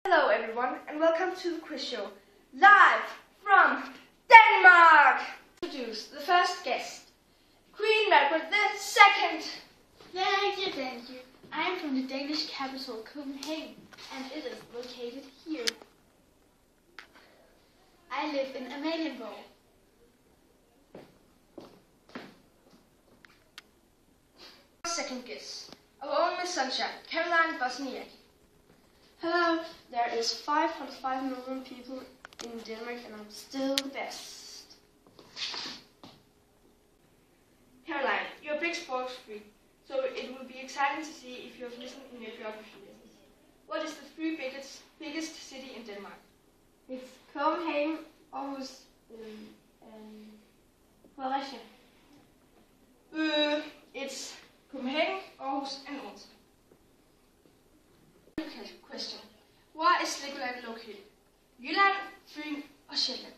Hello everyone and welcome to the quiz show, live from Denmark! Introduce the first guest, Queen Margaret II. Thank you. I am from the Danish capital, Copenhagen, and it is located here. I live in Amalienborg. Second guest, our own Miss Sunshine, Caroline Bosniak. Hello, there is 5.5 million people in Denmark and I'm still the best. Caroline, you're a big sports freak, so it will be exciting to see if you have listened in your geography lessons. What is the three biggest city in Denmark? It's Copenhagen, Aarhus, and Fredericia. It's Copenhagen, Aarhus, and Odense. Question. Where is Legoland located? Jylland, Fyn, or Shetland?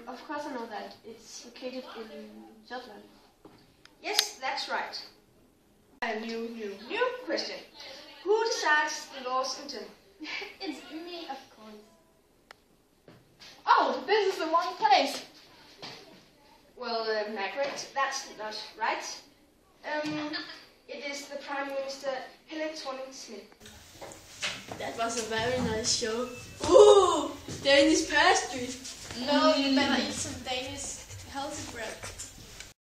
Of course I know that. It's located in Jutland. Yes, that's right. A new question. Who decides the laws in Denmark? It's me, of course. Oh, this is the wrong place. Well, Margaret, that's not right. It is the Prime Minister, Helle Thorning-Schmidt. That was a very nice show. Ooh, Danish pastries. No, you better eat some Danish healthy bread.